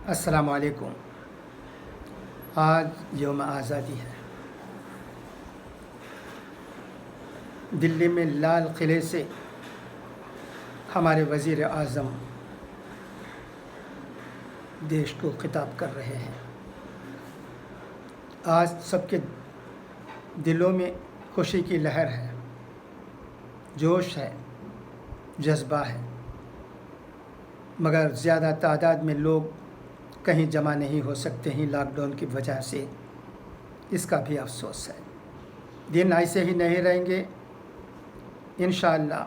अस्सलाम वालेकुम। आज यौम आज़ादी है। दिल्ली में लाल किले से हमारे वज़ीर आज़म देश को खिताब कर रहे हैं। आज सबके दिलों में खुशी की लहर है, जोश है, जज्बा है, मगर ज़्यादा तादाद में लोग कहीं जमा नहीं हो सकते हैं लॉकडाउन की वजह से। इसका भी अफसोस है। दिन ऐसे ही नहीं रहेंगे। इंशाअल्लाह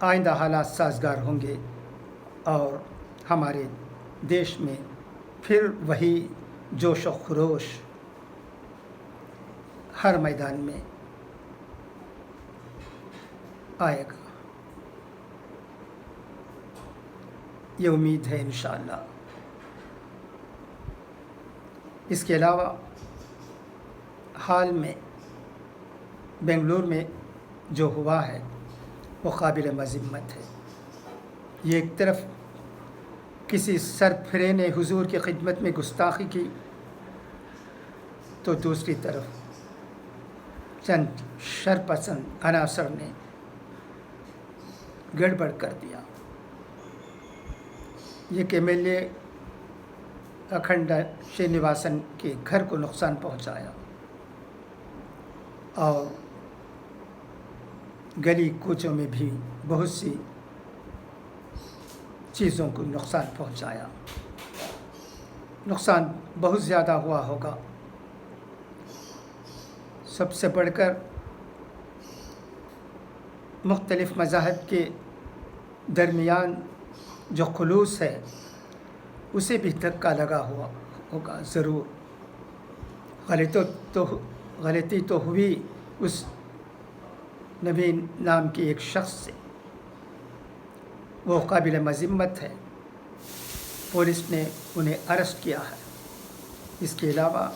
आइंदा हालात साजगार होंगे और हमारे देश में फिर वही जोश व खरोश हर मैदान में आएगा। ये उम्मीद है इंशाअल्लाह। इसके अलावा हाल में बेंगलुरु में जो हुआ है वो काबिल मज़म्मत है। ये एक तरफ किसी सरफरे ने हुजूर की खिदमत में गुस्ताखी की, तो दूसरी तरफ चंद शरपसंद अनासर ने गड़बड़ कर दिया। ये MLA अखंड श्रीनिवासन के घर को नुकसान पहुंचाया और गली कूचों में भी बहुत सी चीज़ों को नुकसान पहुंचाया। नुकसान बहुत ज़्यादा हुआ होगा। सबसे बढ़कर मुख्तलिफ़ मज़ाहब के दरमियान जो खुलूस है उसे भी धक्का लगा हुआ होगा ज़रूर। गलती तो हुई उस नवीन नाम के एक शख्स से, वो काबिल मज़म्मत है। पुलिस ने उन्हें अरेस्ट किया है। इसके अलावा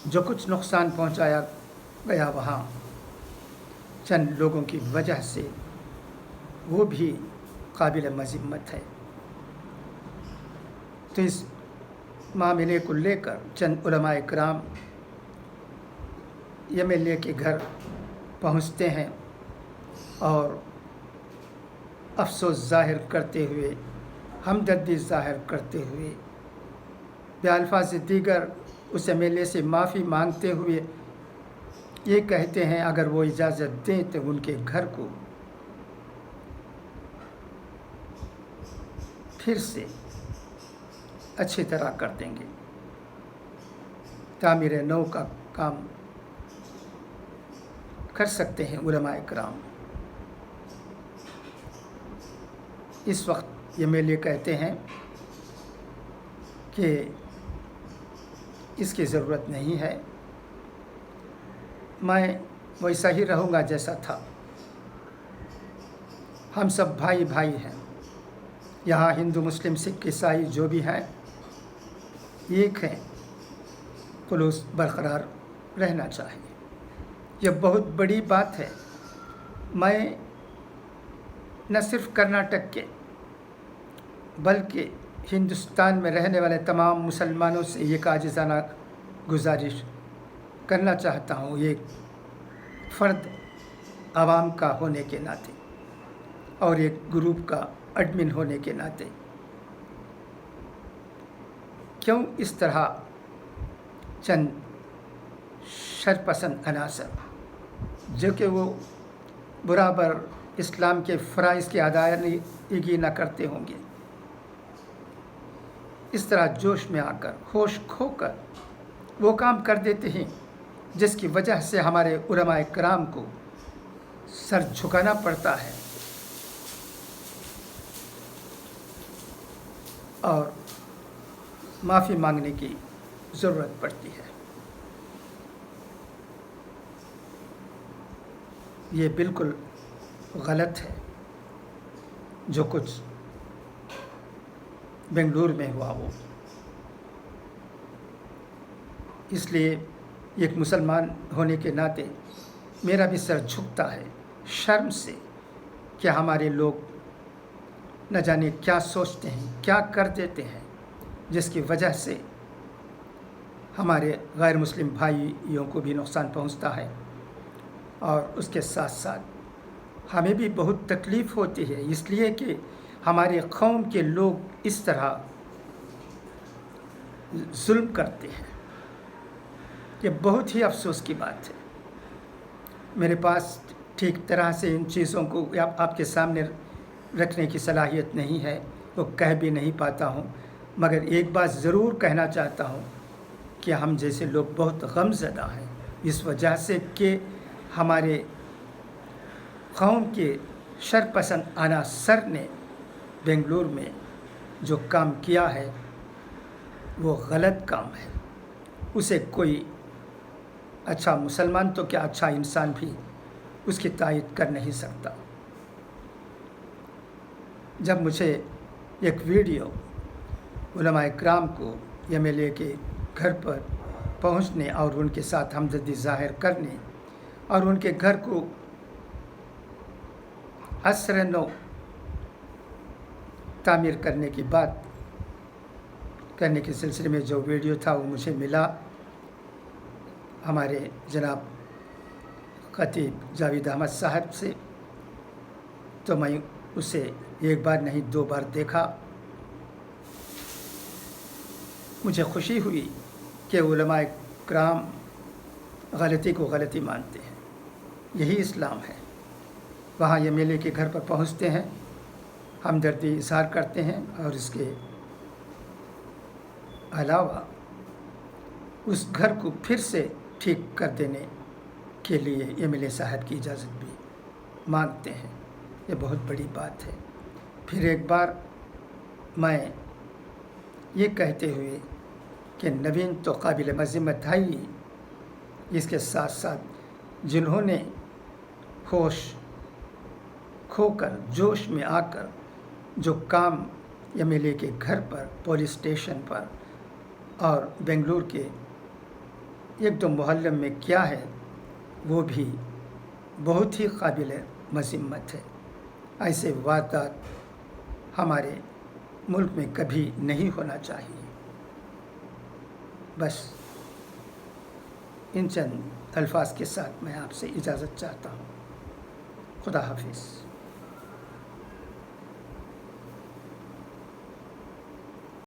जो कुछ नुकसान पहुंचाया गया वहाँ चंद लोगों की वजह से, वो भी काबिल मज़म्मत है। तो इस मामले को लेकर चंद उलमाए किराम MLA के घर पहुंचते हैं और अफसोस ज़ाहिर करते हुए, हमदर्दी ज़ाहिर करते हुए, बेअल्फाज़ दीगर उस MLA से माफ़ी मांगते हुए ये कहते हैं अगर वो इजाज़त दें तो उनके घर को फिर से अच्छी तरह कर देंगे। तामीर नौ का काम कर सकते हैं उलमाए किराम। इस वक्त MLA कहते हैं कि इसकी ज़रूरत नहीं है, मैं वैसा ही रहूँगा जैसा था। हम सब भाई भाई हैं। यहाँ हिंदू मुस्लिम सिख ईसाई जो भी हैं एक हैं। खुलूस बरकरार रहना चाहिए। यह बहुत बड़ी बात है। मैं न सिर्फ कर्नाटक के बल्कि हिंदुस्तान में रहने वाले तमाम मुसलमानों से एक आजिज़ाना गुजारिश करना चाहता हूँ, एक फ़र्द आवाम का होने के नाते और एक ग्रुप का एडमिन होने के नाते। क्यों इस तरह चंद शरपसंद अनासर जो कि वो बराबर इस्लाम के फ़राइज़ की अदायगी न करते होंगे, इस तरह जोश में आकर होश खोकर वो काम कर देते हैं जिसकी वजह से हमारे उलमाए किराम को सर झुकाना पड़ता है और माफ़ी मांगने की ज़रूरत पड़ती है। ये बिल्कुल गलत है जो कुछ बेंगलुरु में हुआ वो। इसलिए एक मुसलमान होने के नाते मेरा भी सर झुकता है शर्म से कि हमारे लोग न जाने क्या सोचते हैं, क्या कर देते हैं, जिसकी वजह से हमारे गैर मुस्लिम भाइयों को भी नुकसान पहुंचता है और उसके साथ साथ हमें भी बहुत तकलीफ़ होती है, इसलिए कि हमारे कौम के लोग इस तरह जुल्म करते हैं। ये बहुत ही अफसोस की बात है। मेरे पास ठीक तरह से इन चीज़ों को आपके सामने रखने की सलाहियत नहीं है, वो कह भी नहीं पाता हूँ, मगर एक बात ज़रूर कहना चाहता हूँ कि हम जैसे लोग बहुत गमज़दा हैं इस वजह से कि हमारे कौम के शरपसंद अनासर ने बेंगलुरु में जो काम किया है वो गलत काम है। उसे कोई अच्छा मुसलमान तो क्या, अच्छा इंसान भी उसकी तायद कर नहीं सकता। जब मुझे एक वीडियो उलमाए किराम को MLA के घर पर पहुंचने और उनके साथ हमदर्दी ज़ाहिर करने और उनके घर को असर नौ तामीर करने की बात करने के सिलसिले में जो वीडियो था वो मुझे मिला हमारे जनाब खतीब जावेद अहमद साहब से, तो मैं उसे एक बार नहीं 2 बार देखा। मुझे खुशी हुई कि उलमाए किराम गलती को गलती मानते हैं, यही इस्लाम है। वहाँ MLA के घर पर पहुँचते हैं, हमदर्दी इज़हार करते हैं और इसके अलावा उस घर को फिर से ठीक कर देने के लिए MLA साहब की इजाज़त भी मांगते हैं। ये बहुत बड़ी बात है। फिर एक बार मैं ये कहते हुए कि नवीन तो काबिल मज़म्मत है ही, इसके साथ साथ जिन्होंने होश खोकर जोश में आकर जो काम MLA के घर पर, पुलिस स्टेशन पर और बेंगलुरु के 1-2 मोहल्लों में किया है, वो भी बहुत ही काबिल मज़म्मत है। ऐसे वारदात हमारे मुल्क में कभी नहीं होना चाहिए। बस इन चंद अल्फाज के साथ मैं आपसे इजाज़त चाहता हूँ। खुदा हाफिज़।